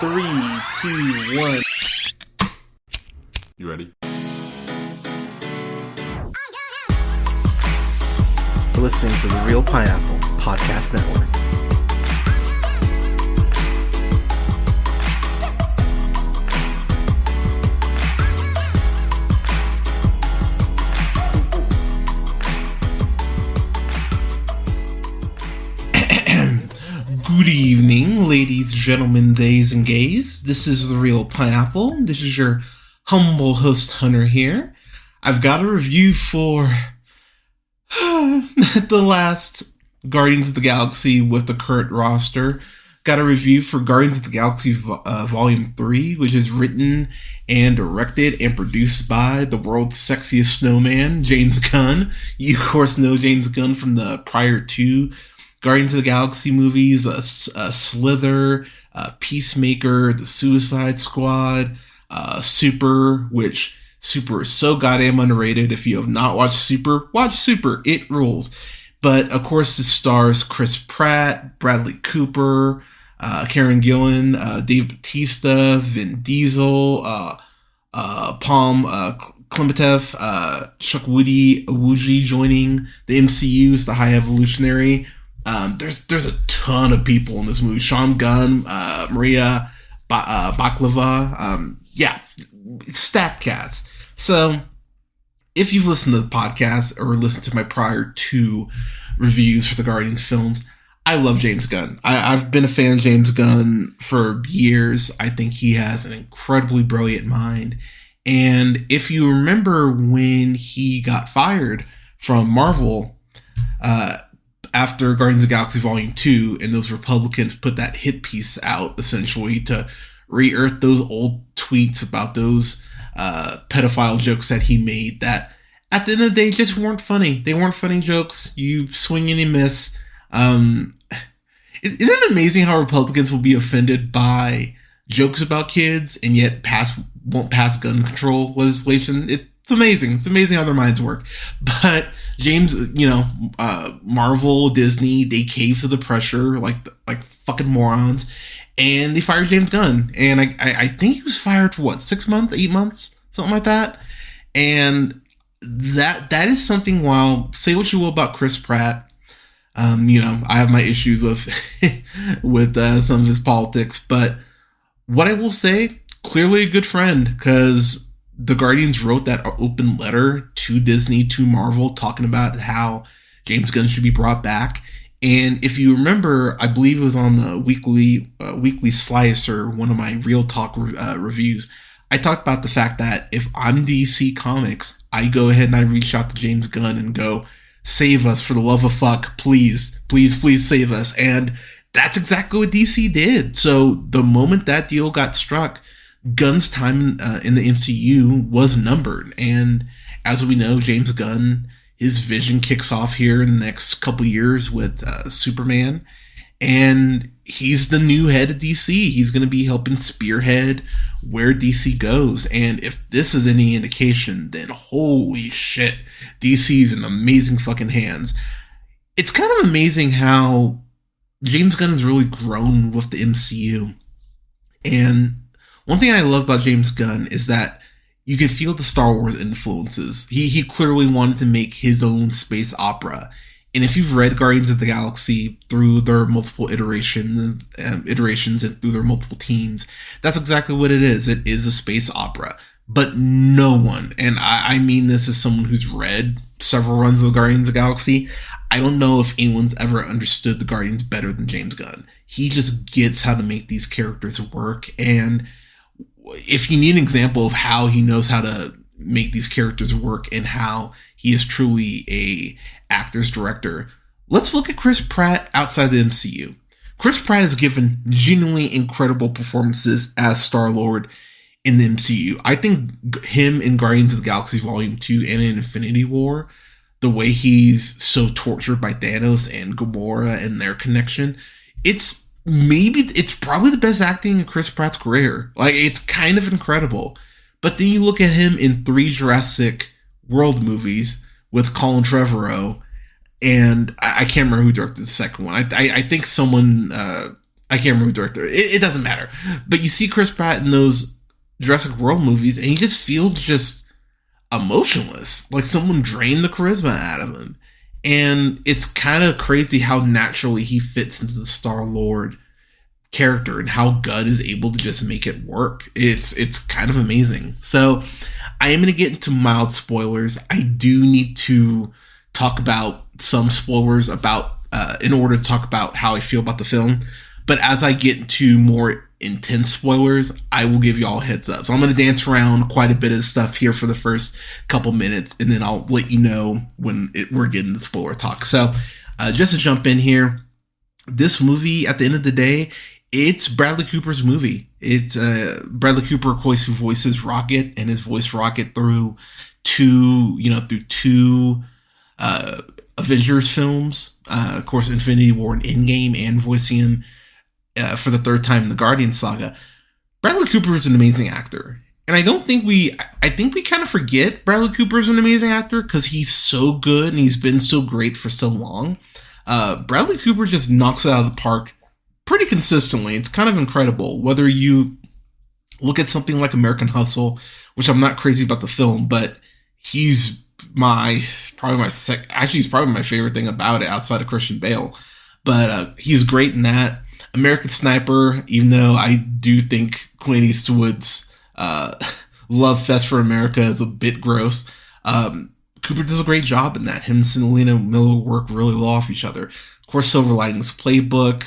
3, 2, 1. You ready? You're listening to the Real Pineapple Podcast Network. Good evening, ladies, gentlemen, theys, and gays. This is the Real Pineapple. This is your humble host, Hunter, here. I've got a review for the last Guardians of the Galaxy with the current roster. Got a review for Guardians of the Galaxy Volume 3, which is written and directed and produced by the world's sexiest snowman, James Gunn. You, of course, know James Gunn from the prior two Guardians of the Galaxy movies, Slither, Peacemaker, The Suicide Squad, Super, which Super is so goddamn underrated. If you have not watched Super, watch Super. It rules. But, of course, it stars Chris Pratt, Bradley Cooper, Karen Gillan, Dave Bautista, Vin Diesel, Palm Klimatev, Chuck Wooji joining the MCU as the High Evolutionary. There's a ton of people in this movie. Sean Gunn, Maria Baklava. It's stacked cast. So, if you've listened to the podcast or listened to my prior two reviews for the Guardians films, I love James Gunn. I've been a fan of James Gunn for years. I think he has an incredibly brilliant mind. And if you remember when he got fired from Marvel, after Guardians of the Galaxy Volume 2, and those Republicans put that hit piece out, essentially, to re-earth those old tweets about those pedophile jokes that he made that, at the end of the day, just weren't funny. They weren't funny jokes. You swing and you miss. Isn't it amazing how Republicans will be offended by jokes about kids and yet won't pass gun control legislation? It's amazing. It's amazing how their minds work. But James, Marvel, Disney, they cave to the pressure like fucking morons, and they fired James Gunn. And I think he was fired for 6 months, 8 months, something like that. And that is something. While say what you will about Chris Pratt, I have my issues with some of his politics, but what I will say, clearly a good friend, because the Guardians wrote that open letter to Disney, to Marvel, talking about how James Gunn should be brought back. And if you remember, I believe it was on the weekly Slicer, one of my Real Talk reviews, I talked about the fact that if I'm DC Comics, I go ahead and I reach out to James Gunn and go, save us, for the love of fuck, please, please, please save us. And that's exactly what DC did. So the moment that deal got struck, Gunn's time in the MCU was numbered. And as we know, James Gunn, his vision kicks off here in the next couple years with Superman. And he's the new head of DC. He's going to be helping spearhead where DC goes. And if this is any indication, then holy shit, DC's in amazing fucking hands. It's kind of amazing how James Gunn has really grown with the MCU. And one thing I love about James Gunn is that you can feel the Star Wars influences. He clearly wanted to make his own space opera. And if you've read Guardians of the Galaxy through their multiple iterations and through their multiple teams, that's exactly what it is. It is a space opera. But no one, and I mean this as someone who's read several runs of the Guardians of the Galaxy, I don't know if anyone's ever understood the Guardians better than James Gunn. He just gets how to make these characters work. And if you need an example of how he knows how to make these characters work and how he is truly a actor's director, let's look at Chris Pratt outside the MCU. Chris Pratt has given genuinely incredible performances as Star-Lord in the MCU. I think him in Guardians of the Galaxy Volume 2 and in Infinity War, the way he's so tortured by Thanos and Gamora and their connection, it's probably the best acting in Chris Pratt's career. Like, it's kind of incredible. But then you look at him in 3 Jurassic World movies with Colin Trevorrow, and I can't remember who directed the second one. I think someone, I can't remember the director. It doesn't matter. But you see Chris Pratt in those Jurassic World movies, and he just feels just emotionless. Like someone drained the charisma out of him. And it's kind of crazy how naturally he fits into the Star-Lord character and how Gunn is able to just make it work. It's kind of amazing. So I am going to get into mild spoilers. I do need to talk about some spoilers about in order to talk about how I feel about the film. But as I get into more intense spoilers, I will give you all a heads up. So I'm going to dance around quite a bit of stuff here for the first couple minutes, and then I'll let you know when we're getting the spoiler talk. So just to jump in here, this movie, at the end of the day, it's Bradley Cooper's movie. It's Bradley Cooper, of course, who voices Rocket, and his voice Rocket through two Avengers films, of course, Infinity War and Endgame, and voicing him for the third time in the Guardian saga. Bradley Cooper is an amazing actor. And I think we kind of forget Bradley Cooper is an amazing actor because he's so good and he's been so great for so long. Bradley Cooper just knocks it out of the park pretty consistently. It's kind of incredible. Whether you look at something like American Hustle, which I'm not crazy about the film, but he's probably my favorite thing about it outside of Christian Bale. But he's great in that. American Sniper, even though I do think Clint Eastwood's love fest for America is a bit gross, Cooper does a great job in that. Him and Selena Miller work really well off each other. Of course, Silver Linings Playbook.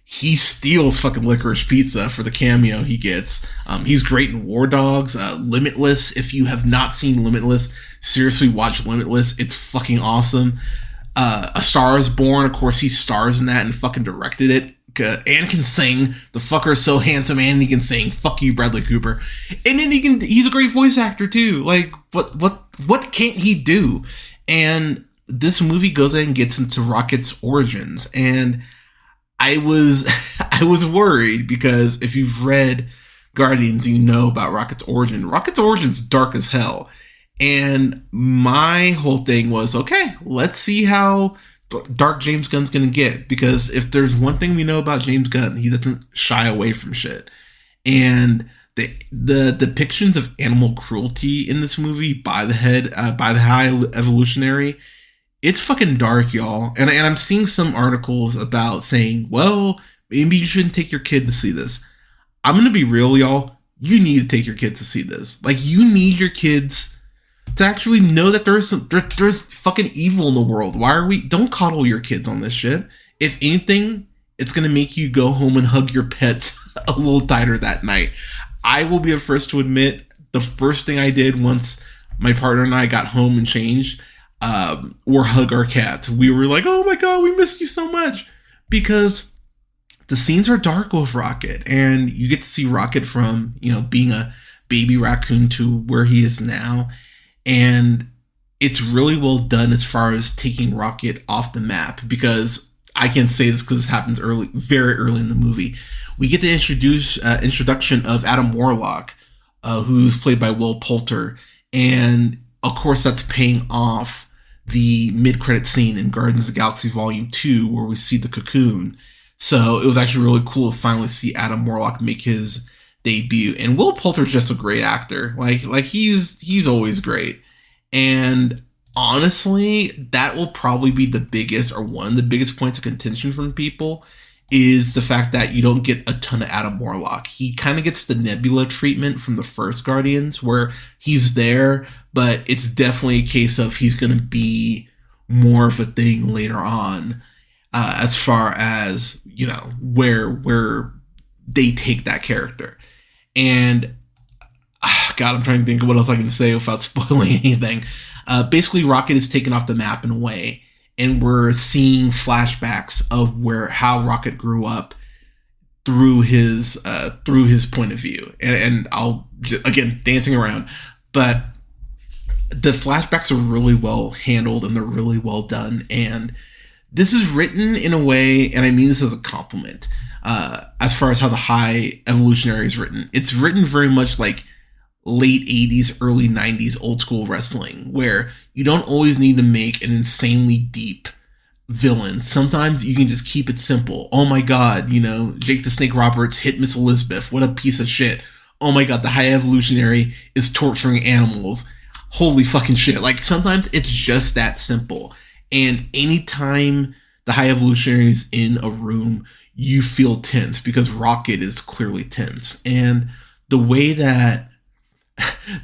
He steals fucking Licorice Pizza for the cameo he gets. He's great in War Dogs. Limitless. If you have not seen Limitless, seriously watch Limitless. It's fucking awesome. A Star is Born. Of course, he stars in that and fucking directed it. And can sing. The fucker is so handsome and he can sing. Fuck you, Bradley Cooper. And then he's a great voice actor too. Like, what can't he do? And this movie goes in and gets into Rocket's origins. And I was worried because if you've read Guardians, you know about Rocket's origin. Rocket's origin's dark as hell. And my whole thing was, okay, let's see how dark James Gunn's gonna get, because if there's one thing we know about James Gunn, he doesn't shy away from shit. And the depictions of animal cruelty in this movie by the High Evolutionary, it's fucking dark, y'all. And I'm seeing some articles about saying, well, maybe you shouldn't take your kid to see this. I'm gonna be real, y'all. You need to take your kids to see this. Like, you need your kids to actually know that there's fucking evil in the world. Don't coddle your kids on this shit. If anything, it's going to make you go home and hug your pets a little tighter that night. I will be the first to admit, the first thing I did once my partner and I got home and changed, were hug our cats. We were like, oh my God, we missed you so much. Because the scenes are dark with Rocket, and you get to see Rocket from, being a baby raccoon to where he is now. And it's really well done as far as taking Rocket off the map, because I can say this because this happens very early in the movie. We get the introduction of Adam Warlock, who's played by Will Poulter. And of course, that's paying off the mid-credit scene in Guardians of the Galaxy Volume 2, where we see the cocoon. So it was actually really cool to finally see Adam Warlock make his debut. And Will Poulter's just a great actor. Like he's always great. And honestly, that will probably be the biggest, or one of the biggest points of contention from people, is the fact that you don't get a ton of Adam Warlock. He kind of gets the Nebula treatment from the first Guardians, where he's there, but it's definitely a case of he's going to be more of a thing later on, as far as, where they take that character. And God, I'm trying to think of what else I can say without spoiling anything. Basically, Rocket is taken off the map in a way, and we're seeing flashbacks of how Rocket grew up through his point of view. And I'll again dancing around, but the flashbacks are really well handled and they're really well done. And this is written in a way, and I mean this as a compliment. As far as how the High Evolutionary is written, it's written very much like late 80s, early 90s old school wrestling, where you don't always need to make an insanely deep villain. Sometimes you can just keep it simple. Oh my god, Jake the Snake Roberts hit Miss Elizabeth. What a piece of shit. Oh my god, the High Evolutionary is torturing animals. Holy fucking shit. Like, sometimes it's just that simple. And anytime the High Evolutionary is in a room, you feel tense because Rocket is clearly tense. And the way that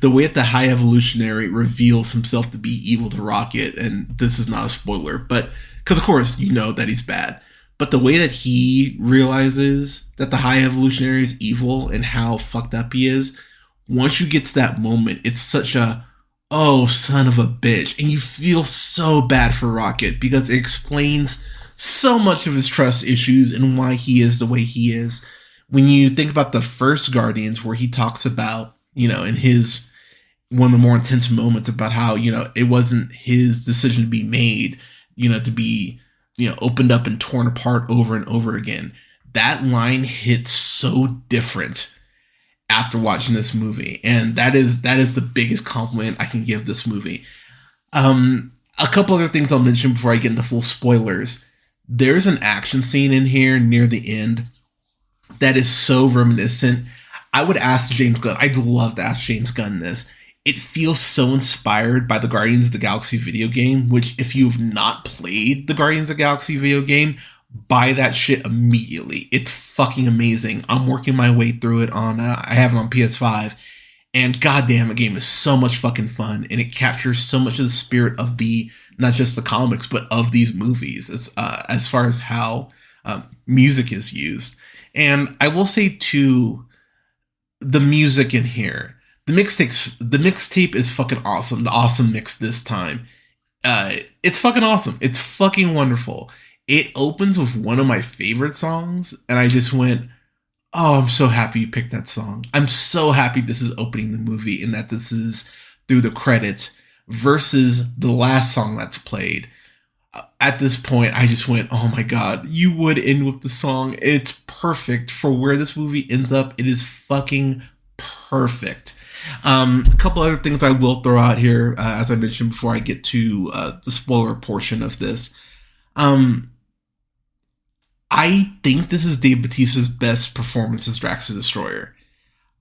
the High Evolutionary reveals himself to be evil to Rocket, and this is not a spoiler, but because of course you know that he's bad, but the way that he realizes that the High Evolutionary is evil and how fucked up he is, once you get to that moment, it's such a, oh, son of a bitch, and you feel so bad for Rocket because it explains so much of his trust issues and why he is the way he is. When you think about the first Guardians, where he talks about, in his one of the more intense moments about how, it wasn't his decision to be made, to be, opened up and torn apart over and over again. That line hits so different after watching this movie. And that is the biggest compliment I can give this movie. A couple other things I'll mention before I get into full spoilers. There's an action scene in here near the end that is so reminiscent. I would ask James Gunn. I'd love to ask James Gunn this. It feels so inspired by the Guardians of the Galaxy video game, which if you've not played the Guardians of the Galaxy video game, buy that shit immediately. It's fucking amazing. I'm working my way through it on, I have it on PS5, and goddamn, the game is so much fucking fun, and it captures so much of the spirit of not just the comics, but of these movies, as far as how music is used. And I will say too, the music in here, the mixtape is fucking awesome. The awesome mix this time. It's fucking awesome. It's fucking wonderful. It opens with one of my favorite songs, and I just went, oh, I'm so happy you picked that song. I'm so happy this is opening the movie and that this is through the credits versus the last song that's played. At this point, I just went, oh my god, you would end with the song. It's perfect for where this movie ends up. It is fucking perfect. A couple other things I will throw out here, as I mentioned before I get to the spoiler portion of this. I think this is Dave Bautista's best performance as Drax the Destroyer.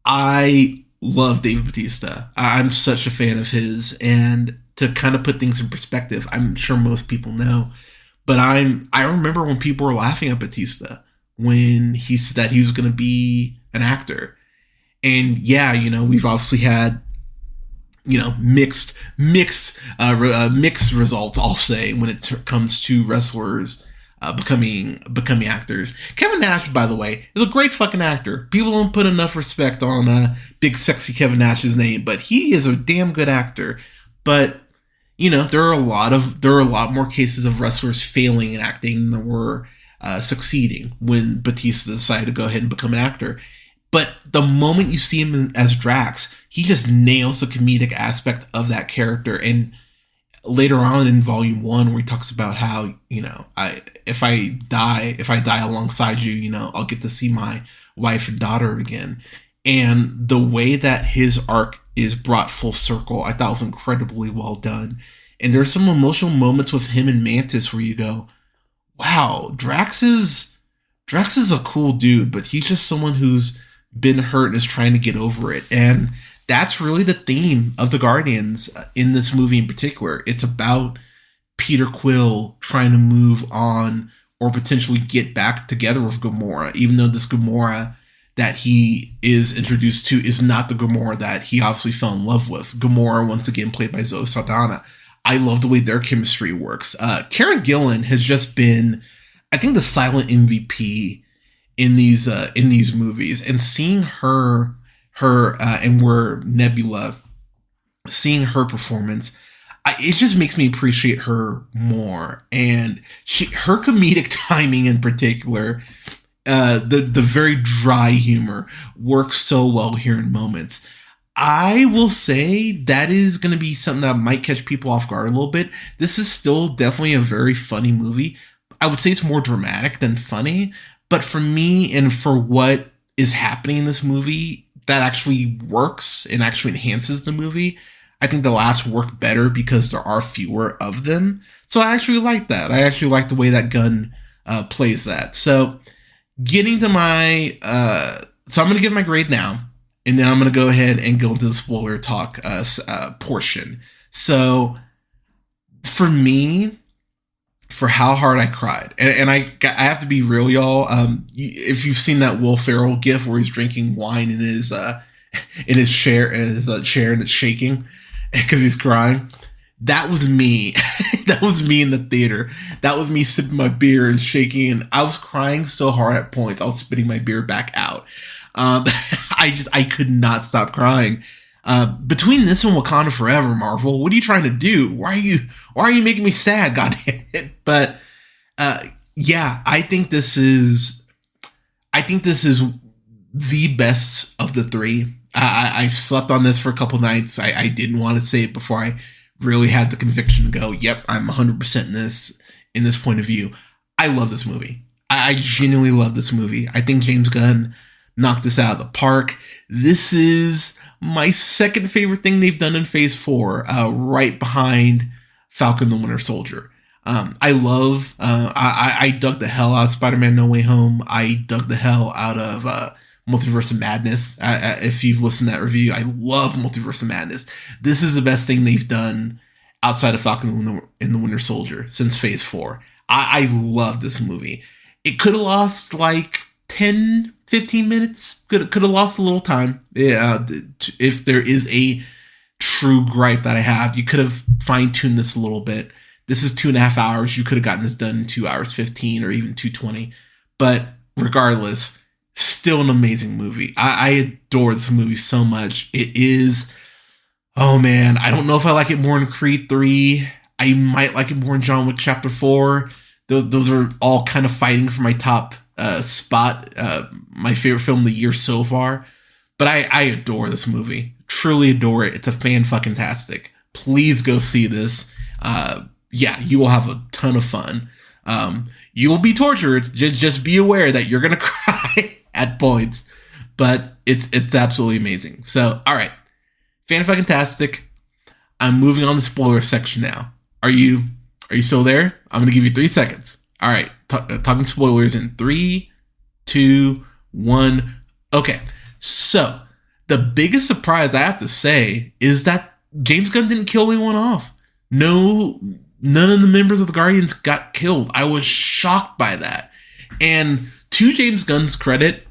I love Dave Bautista. I'm such a fan of his, and to kind of put things in perspective, I'm sure most people know, but I remember when people were laughing at Bautista when he said that he was going to be an actor. And yeah, we've obviously had, mixed results, I'll say, when it comes to wrestlers becoming actors. Kevin Nash, by the way, is a great fucking actor. People don't put enough respect on big sexy Kevin Nash's name, but he is a damn good actor. But there are a lot more cases of wrestlers failing in acting than were succeeding when Batista decided to go ahead and become an actor. But the moment you see him as Drax, he just nails the comedic aspect of that character. And later on in Volume 1, where he talks about how, if I die alongside you, I'll get to see my wife and daughter again. And the way that his arc is brought full circle, I thought was incredibly well done. And there's some emotional moments with him and Mantis where you go, wow, Drax is a cool dude, but he's just someone who's been hurt and is trying to get over it. And that's really the theme of the Guardians in this movie in particular. It's about Peter Quill trying to move on or potentially get back together with Gamora, even though this Gamora that he is introduced to is not the Gamora that he obviously fell in love with. Gamora, once again, played by Zoe Saldana. I love the way their chemistry works. Karen Gillan has just been, I think, the silent MVP in these movies, and seeing her and where Nebula, seeing her performance, it just makes me appreciate her more. And her comedic timing in particular, the very dry humor works so well here in moments. I will say that is going to be something that might catch people off guard a little bit. This is still definitely a very funny movie. I would say it's more dramatic than funny, but for me and for what is happening in this movie, that actually works and actually enhances the movie. I think the laughs work better because there are fewer of them. So I actually like that. I actually like the way that Gunn plays that. So getting to my, so I'm going to give my grade now, and then I'm going to go ahead and go into the spoiler talk portion. So for me, for how hard I cried, and I have to be real, y'all. If you've seen that Will Ferrell gif where he's drinking wine in his chair, and it's shaking because he's crying, that was me. That was me in the theater. That was me sipping my beer and shaking, and I was crying so hard at points I was spitting my beer back out. I could not stop crying. Between this and Wakanda Forever, Marvel, what are you trying to do? Why are you making me sad? God damn it! But yeah, I think this is the best of the three. I slept on this for a couple nights. I didn't want to say it before I really had the conviction to go, yep, I'm 100% in this point of view. I love this movie. I genuinely love this movie. I think James Gunn knocked this out of the park. This is my second favorite thing they've done in Phase 4, right behind Falcon the Winter Soldier. I dug the hell out of Spider-Man No Way Home. I dug the hell out of Multiverse of Madness. If you've listened to that review, I love Multiverse of Madness. This is the best thing they've done outside of Falcon and the Winter Soldier since Phase 4. I love this movie. It could have lost like 10, 15 minutes. Could have lost a little time. Yeah, if there is a true gripe that I have, you could have fine-tuned this a little bit. This is 2.5 hours. You could have gotten this done in 2 hours 15 or even 2:20. But regardless, still an amazing movie. I adore this movie so much. It is, oh man, I don't know if I like it more in Creed 3. I might like it more in John Wick Chapter 4. Those are all kind of fighting for my top spot, my favorite film of the year so far. But I adore this movie. Truly adore it. It's a fan-fucking-tastic. Please go see this. Yeah, you will have a ton of fun. You will be tortured. Just be aware that you're gonna cry at points, but it's absolutely amazing. So, all right, fan-fucking-tastic. I'm moving on to the spoiler section now. Are you still there? I'm gonna give you 3 seconds. All right, talking spoilers in 3, 2, 1. Okay, so the biggest surprise I have to say is that James Gunn didn't kill anyone off. No, none of the members of the Guardians got killed. I was shocked by that. And to James Gunn's credit,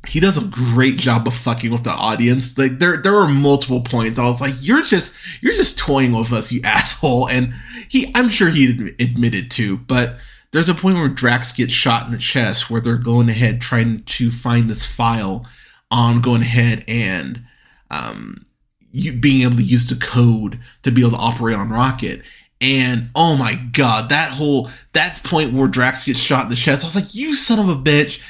he does a great job of fucking with the audience. Like there were multiple points I was like, you're just toying with us, you asshole. And I'm sure he admitted to, but there's a point where Drax gets shot in the chest where they're going ahead trying to find this file on going ahead and you being able to use the code to be able to operate on Rocket. And oh my god, that point where Drax gets shot in the chest, I was like, you son of a bitch.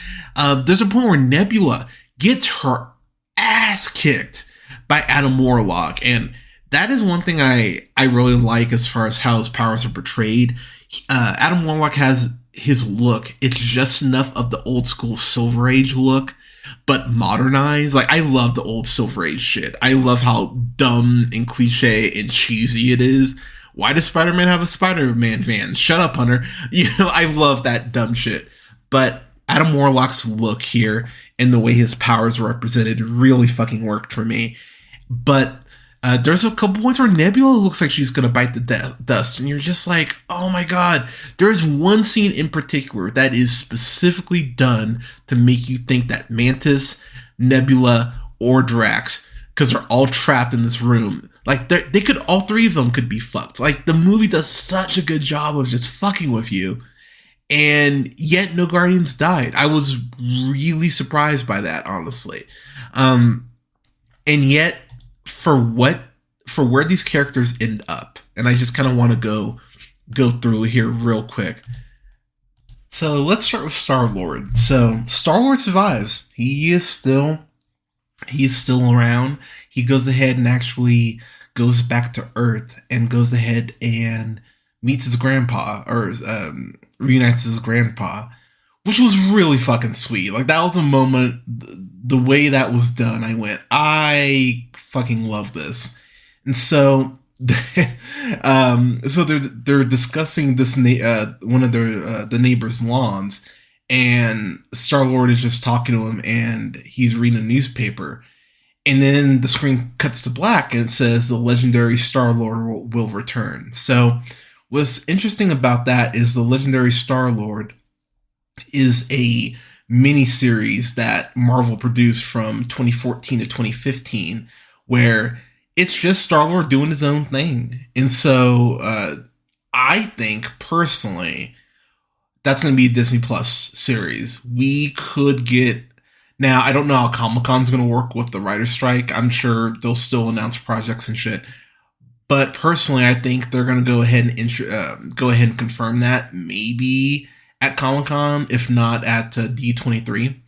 There's a point where Nebula gets her ass kicked by Adam Warlock, and that is one thing I really like as far as how his powers are portrayed. Adam Warlock has his look. It's just enough of the old school Silver Age look, but modernized. Like, I love the old Silver Age shit. I love how dumb and cliche and cheesy it is. Why does Spider-Man have a Spider-Man van? Shut up, Hunter. I love that dumb shit. But Adam Warlock's look here and the way his powers are represented really fucking worked for me. But there's a couple points where Nebula looks like she's gonna bite the dust, and you're just like, oh my god. There's one scene in particular that is specifically done to make you think that Mantis, Nebula, or Drax, because they're all trapped in this room. Like, they could, all three of them could be fucked. Like, the movie does such a good job of just fucking with you, and yet no Guardians died. I was really surprised by that, honestly. And yet, for where these characters end up, and I just kind of want to go through here real quick. So let's start with Star-Lord. So Star-Lord survives. He's still around. He goes ahead and actually goes back to Earth and goes ahead and meets his grandpa, or reunites his grandpa, which was really fucking sweet. Like, that was a moment, the way that was done, I went, I fucking love this. And so So they're discussing this one of their the neighbor's lawns, and Star Lord is just talking to him, and he's reading a newspaper, and then the screen cuts to black, and it says the legendary Star Lord will return. So what's interesting about that is the legendary Star Lord is a mini series that Marvel produced from 2014 to 2015, where it's just Star-Lord doing his own thing. And so I think personally that's going to be a Disney Plus series. We could get, now I don't know how Comic-Con's going to work with the writer's strike. I'm sure they'll still announce projects and shit. But personally, I think they're going to go ahead and confirm that maybe at Comic-Con, if not at D23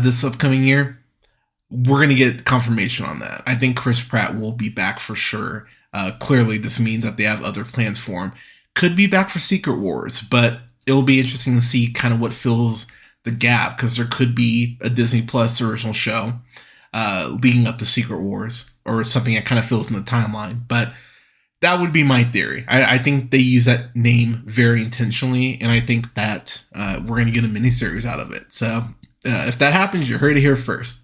this upcoming year. We're going to get confirmation on that. I think Chris Pratt will be back for sure. Clearly, this means that they have other plans for him. Could be back for Secret Wars, but it'll be interesting to see kind of what fills the gap, because there could be a Disney Plus original show leading up to Secret Wars, or something that kind of fills in the timeline. But that would be my theory. I think they use that name very intentionally, and I think that we're going to get a miniseries out of it. So if that happens, you heard it here first.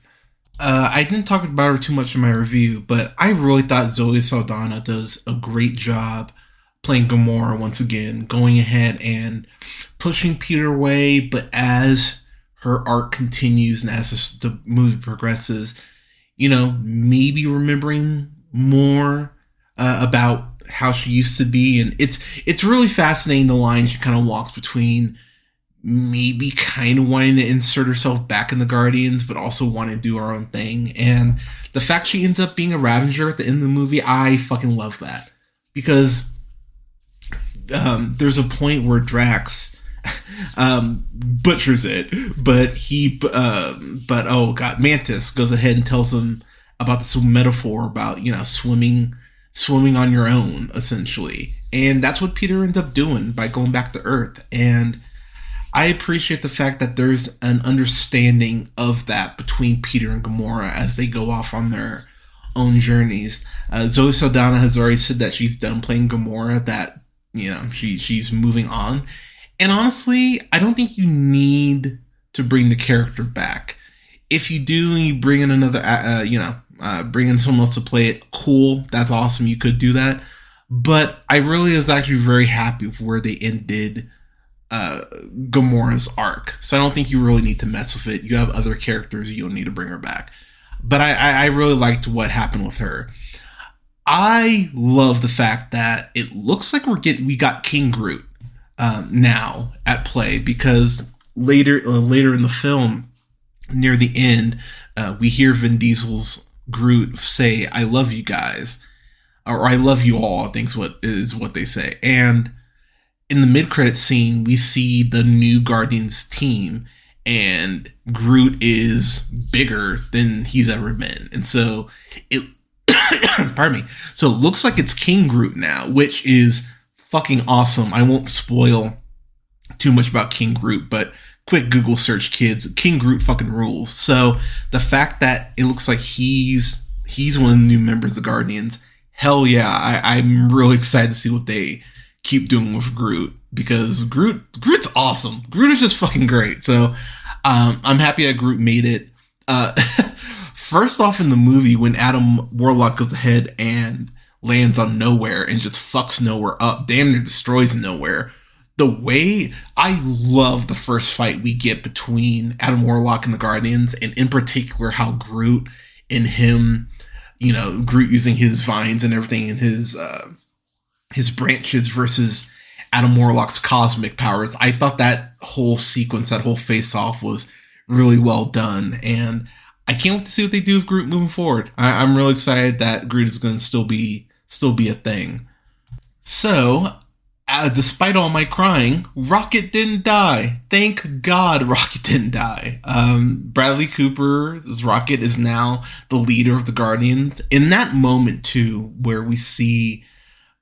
I didn't talk about her too much in my review, but I really thought Zoe Saldana does a great job playing Gamora once again, going ahead and pushing Peter away, but as her arc continues and as the movie progresses, maybe remembering more about how she used to be. And it's really fascinating, the line she kind of walks between maybe kind of wanting to insert herself back in the Guardians, but also wanting to do her own thing. And the fact she ends up being a Ravager at the end of the movie, I fucking love that. Because there's a point where Drax butchers it, but Mantis goes ahead and tells him about this metaphor about, swimming on your own, essentially. And that's what Peter ends up doing by going back to Earth. And I appreciate the fact that there's an understanding of that between Peter and Gamora as they go off on their own journeys. Zoe Saldana has already said that she's done playing Gamora, that, she's moving on. And honestly, I don't think you need to bring the character back. If you do, and you bring in another, bring in someone else to play it, cool, that's awesome, you could do that. But I really was actually very happy with where they ended Gamora's arc. So I don't think you really need to mess with it. You have other characters, you don't need to bring her back. But I really liked what happened with her. I love the fact that it looks like we got King Groot now at play, because later in the film, near the end, we hear Vin Diesel's Groot say, "I love you guys," or "I love you all," I think is what they say. And in the mid-credit scene, we see the new Guardians team, and Groot is bigger than he's ever been. And so it, pardon me. So it looks like it's King Groot now, which is fucking awesome. I won't spoil too much about King Groot, but quick Google search, kids. King Groot fucking rules. So the fact that it looks like he's one of the new members of the Guardians, hell yeah. I'm really excited to see what they keep doing with Groot, because Groot's awesome. Groot is just fucking great. So I'm happy that Groot made it. First off, in the movie, when Adam Warlock goes ahead and lands on Nowhere and just fucks Nowhere up, damn near destroys Nowhere, the way I love the first fight we get between Adam Warlock and the Guardians, and in particular how Groot and him, Groot using his vines and everything, and his branches versus Adam Warlock's cosmic powers. I thought that whole sequence, that whole face-off was really well done, and I can't wait to see what they do with Groot moving forward. I'm really excited that Groot is going to still be a thing. So, despite all my crying, Rocket didn't die. Thank God Rocket didn't die. Bradley Cooper's Rocket is now the leader of the Guardians. In that moment, too, where we see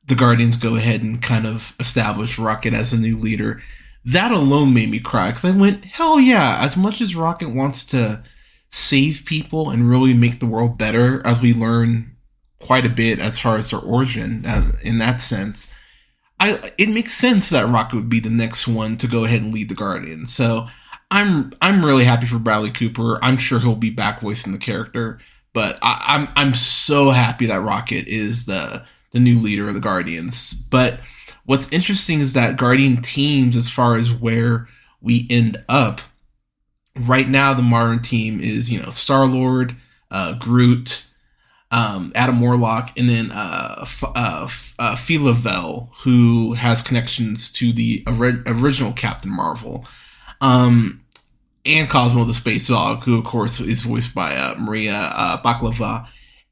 the Guardians go ahead and kind of establish Rocket as a new leader, that alone made me cry, because I went, hell yeah, as much as Rocket wants to save people and really make the world better, as we learn quite a bit as far as their origin in that sense. It makes sense that Rocket would be the next one to go ahead and lead the Guardians. So I'm really happy for Bradley Cooper. I'm sure he'll be back voicing the character, but I'm so happy that Rocket is the new leader of the Guardians. But what's interesting is that Guardian teams, as far as where we end up, right now the modern team is, Star-Lord, Groot, Adam Warlock, and then Philavel, who has connections to the original Captain Marvel, and Cosmo the Space Dog, who of course is voiced by Maria Baklava.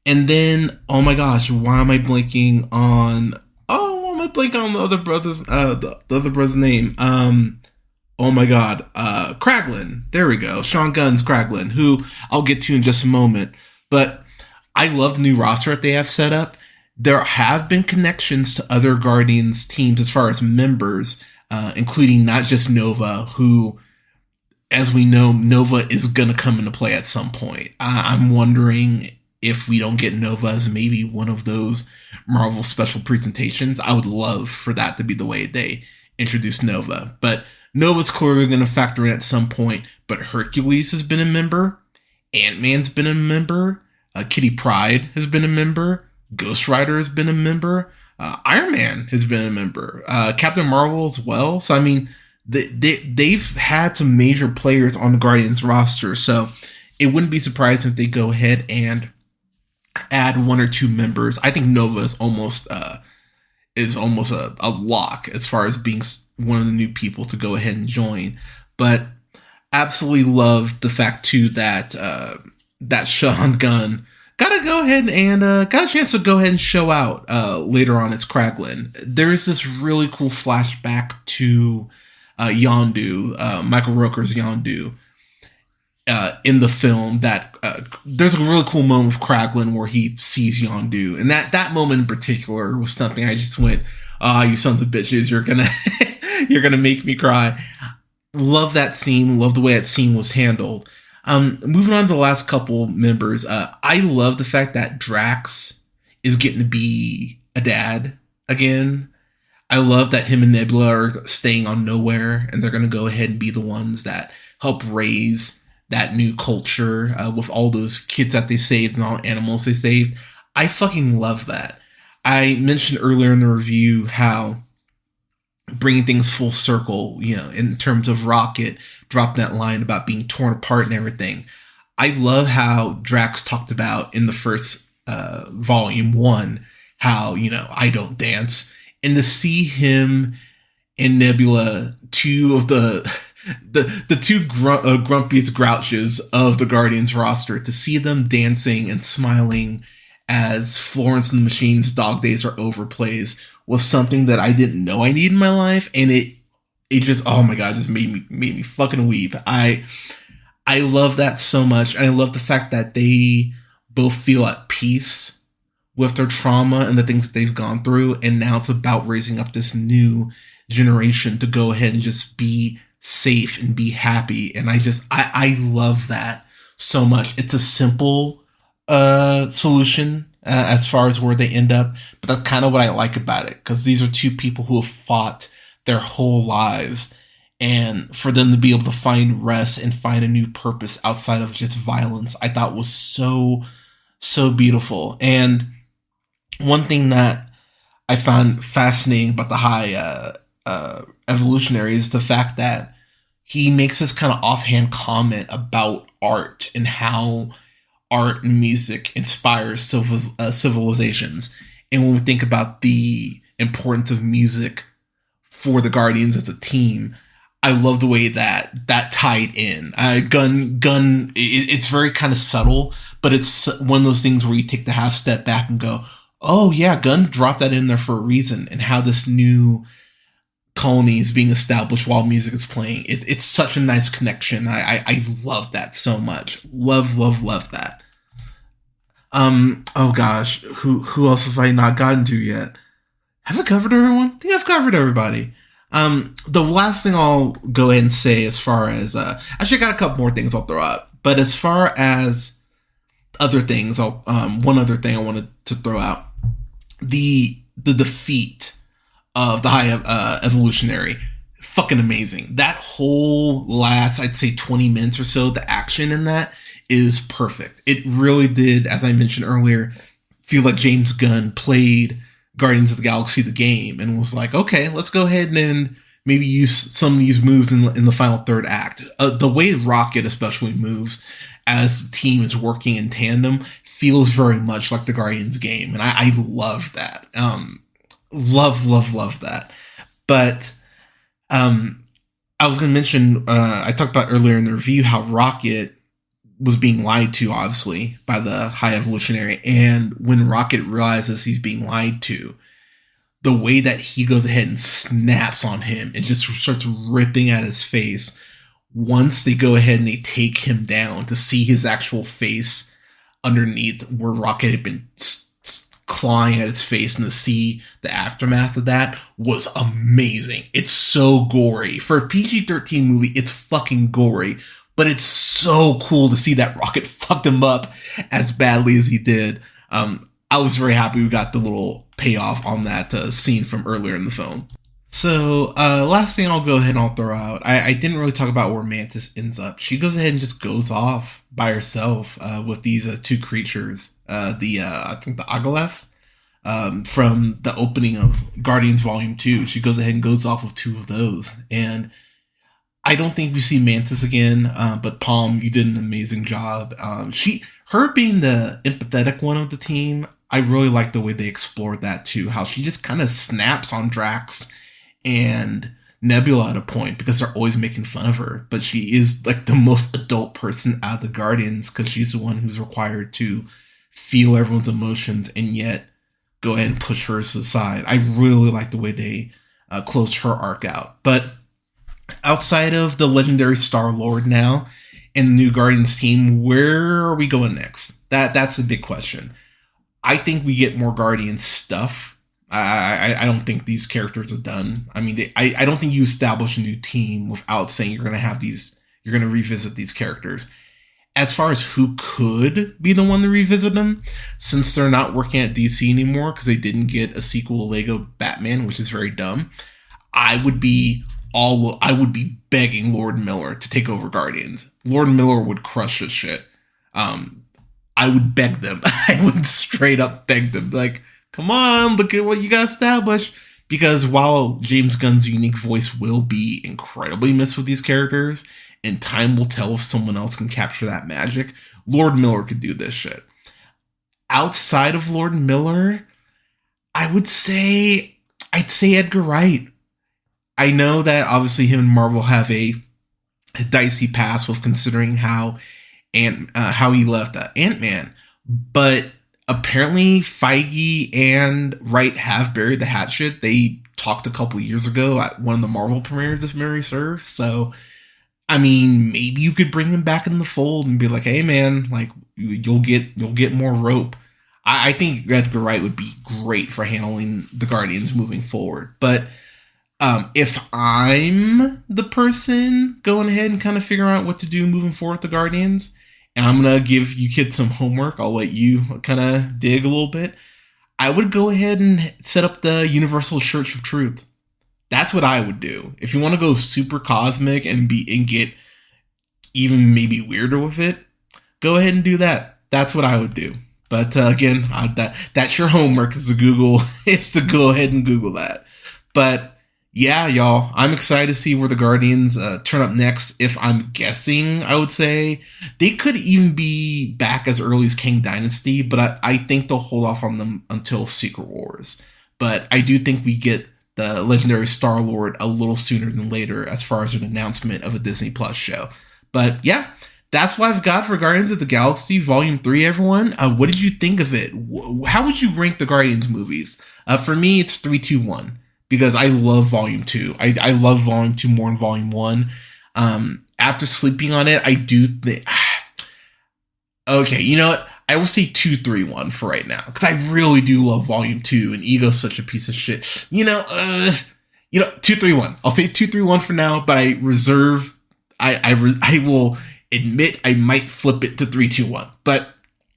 And then, oh my gosh, why am I blanking on the other brother's name? Oh my god, Kraglin. There we go. Sean Gunn's Kraglin, who I'll get to in just a moment. But I love the new roster that they have set up. There have been connections to other Guardians teams as far as members, including not just Nova, who, as we know, Nova is going to come into play at some point. I'm wondering if we don't get Nova as maybe one of those Marvel special presentations. I would love for that to be the way they introduce Nova. But Nova's clearly going to factor in at some point. But Hercules has been a member. Ant-Man's been a member. Kitty Pryde has been a member. Ghost Rider has been a member. Iron Man has been a member. Captain Marvel as well. So, I mean, they've had some major players on the Guardians roster. So, it wouldn't be surprising if they go ahead and add one or two members. I think Nova is almost a lock as far as being one of the new people to go ahead and join. But absolutely love the fact too that that Sean Gunn got to go ahead and got a chance to go ahead and show out later on as Kraglin. There is this really cool flashback to Yondu, Michael Rooker's Yondu, in the film. That there's a really cool moment with Kraglin where he sees Yondu, and that moment in particular was something I just went, you sons of bitches, you're gonna make me cry. Love that scene. Love the way that scene was handled. Moving on to the last couple members, I love the fact that Drax is getting to be a dad again. I love that him and Nebula are staying on Nowhere, and they're going to go ahead and be the ones that help raise that new culture with all those kids that they saved and all animals they saved. I fucking love that. I mentioned earlier in the review how bringing things full circle, in terms of Rocket dropping that line about being torn apart and everything. I love how Drax talked about in the first volume 1 how, I don't dance. And to see him and Nebula, two of the two grumpiest grouches of the Guardians roster, to see them dancing and smiling as Florence and the Machine's Dog Days Are Over plays was something that I didn't know I needed in my life, and it just, oh my god, just made me fucking weep. I love that so much, and I love the fact that they both feel at peace with their trauma and the things that they've gone through, and now it's about raising up this new generation to go ahead and just be safe and be happy. And I love that so much. It's a simple solution as far as where they end up, but that's kind of what I like about it, because these are two people who have fought their whole lives, and for them to be able to find rest and find a new purpose outside of just violence, I thought was so beautiful. And one thing that I found fascinating about the High Evolutionary is the fact that he makes this kind of offhand comment about art and how art and music inspires civilizations. And when we think about the importance of music for the Guardians as a team, I love the way that tied in. Gunn, it's very kind of subtle, but it's one of those things where you take the half step back and go, oh yeah, Gunn dropped that in there for a reason, and how this new colony is being established while music is playing. It's such a nice connection. I love that so much. Love that. Oh gosh, who else have I not gotten to yet? Have I covered everyone? I think I've covered everybody. The last thing I'll go ahead and say, as far as actually I got a couple more things I'll throw out, but as far as other things, one other thing I want to to throw out. The defeat of the High Evolutionary, fucking amazing. That whole last, I'd say 20 minutes or so, the action in that is perfect. It really did, as I mentioned earlier, feel like James Gunn played Guardians of the Galaxy the game and was like, okay, let's go ahead and maybe use some of these moves in the final third act. The way Rocket especially moves as the team is working in tandem feels very much like the Guardians game, and I love that. Love that. But I was going to mention, I talked about earlier in the review how Rocket was being lied to, obviously, by the High Evolutionary, and when Rocket realizes he's being lied to, the way that he goes ahead and snaps on him and just starts ripping at his face. Once they go ahead and they take him down to see his actual face underneath where Rocket had been clawing at its face, and to see the aftermath of that was amazing. It's so gory. For a PG-13 movie, it's fucking gory, but it's so cool to see that Rocket fucked him up as badly as he did. I was very happy we got the little payoff on that scene from earlier in the film. So, last thing I'll go ahead and I'll throw out. I didn't really talk about where Mantis ends up. She goes ahead and just goes off by herself with these two creatures. I think the Agolefs from the opening of Guardians Volume 2. She goes ahead and goes off with two of those. And I don't think we see Mantis again, but Palm, you did an amazing job. Her being the empathetic one of the team, I really like the way they explored that too. How she just kind of snaps on Drax and Nebula at a point because they're always making fun of her. But she is like the most adult person out of the Guardians because she's the one who's required to feel everyone's emotions and yet go ahead and push hers to the side. I really like the way they closed her arc out. But outside of the legendary Star-Lord now and the new Guardians team, where are we going next? That's a big question. I think we get more Guardians stuff. I don't think these characters are done. I mean, I don't think you establish a new team without saying you're going to revisit these characters. As far as who could be the one to revisit them, since they're not working at DC anymore because they didn't get a sequel to Lego Batman, which is very dumb, I would be begging Lord Miller to take over Guardians. Lord Miller would crush this shit. I would beg them. I would straight up beg them. Like, come on, look at what you got established. Because while James Gunn's unique voice will be incredibly missed with these characters, and time will tell if someone else can capture that magic, Lord Miller could do this shit. Outside of Lord Miller, I'd say Edgar Wright. I know that obviously him and Marvel have a dicey past with considering how he left Ant-Man, but apparently Feige and Wright have buried the hatchet. They talked a couple of years ago at one of the Marvel premieres, if memory serves. So, I mean, maybe you could bring him back in the fold and be like, "Hey, man, like you'll get more rope." I think Edgar Wright would be great for handling the Guardians moving forward, but. If I'm the person going ahead and kind of figuring out what to do moving forward with the Guardians, and I'm going to give you kids some homework, I'll let you kind of dig a little bit, I would go ahead and set up the Universal Church of Truth. That's what I would do. If you want to go super cosmic and get even maybe weirder with it, go ahead and do that. That's what I would do. But again, that's your homework is to go ahead and Google that. But yeah, y'all, I'm excited to see where the Guardians turn up next. If I'm guessing, I would say they could even be back as early as Kang Dynasty, but I think they'll hold off on them until Secret Wars. But I do think we get the legendary Star-Lord a little sooner than later as far as an announcement of a Disney Plus show. But yeah, that's what I've got for Guardians of the Galaxy Volume 3, everyone. What did you think of it? How would you rank the Guardians movies? For me, it's 3, 2, 1. Because I love Volume 2. I love Volume 2 more than Volume 1. After sleeping on it, I do think... Okay, you know what? I will say 2, 3, 1 for right now. Because I really do love Volume 2, and Ego's such a piece of shit. 2, 3, 1. I'll say 2, 3, 1 for now, but I reserve... I will admit I might flip it to 3, 2, 1. But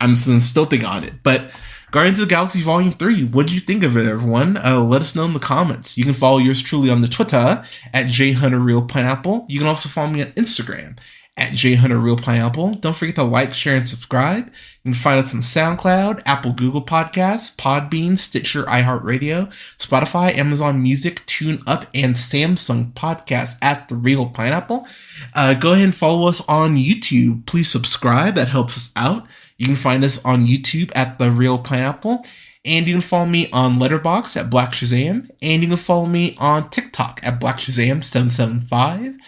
I'm still thinking on it. But Guardians of the Galaxy Volume 3. What did you think of it, everyone? Let us know in the comments. You can follow yours truly on the Twitter at JHunterRealPineapple. You can also follow me on Instagram at JHunterRealPineapple. Don't forget to like, share, and subscribe. You can find us on SoundCloud, Apple, Google Podcasts, Podbean, Stitcher, iHeartRadio, Spotify, Amazon Music, TuneUp, and Samsung Podcasts at The Real Pineapple. Go ahead and follow us on YouTube. Please subscribe. That helps us out. You can find us on YouTube at The Real Pineapple. And you can follow me on Letterboxd at Black Shazam. And you can follow me on TikTok at Black Shazam 775.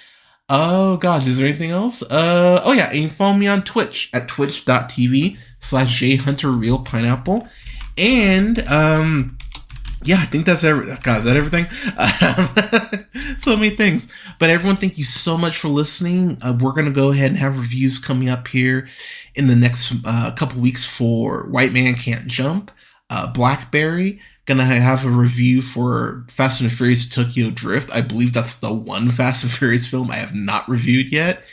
Oh gosh, is there anything else? Oh yeah, and you can follow me on Twitch at twitch.tv/JHunterRealPineapple. And yeah, I think that's God, is that everything? So many things. But everyone, thank you so much for listening. We're gonna go ahead and have reviews coming up here in the next couple weeks for White Man Can't Jump, Blackberry. Gonna have a review for Fast and the Furious Tokyo Drift. I believe that's the one Fast and Furious film I have not reviewed yet.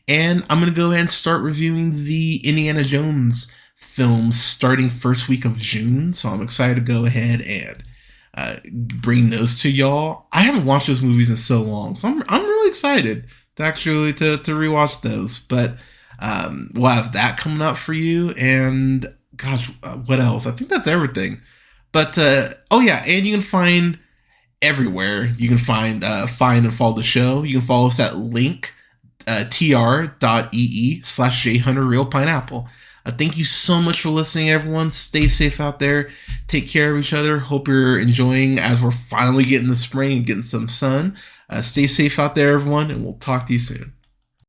And I'm gonna go ahead and start reviewing the Indiana Jones films starting first week of June. So I'm excited to go ahead and bring those to y'all. I haven't watched those movies in so long, so I'm really excited to actually to rewatch those. But we'll have that coming up for you. And gosh, what else? I think that's everything. But, oh yeah, and you can find everywhere. You can find and follow the show. You can follow us at link, tr.ee/JHunterRealPineapple. Thank you so much for listening, everyone. Stay safe out there. Take care of each other. Hope you're enjoying as we're finally getting the spring and getting some sun. Stay safe out there, everyone, and we'll talk to you soon.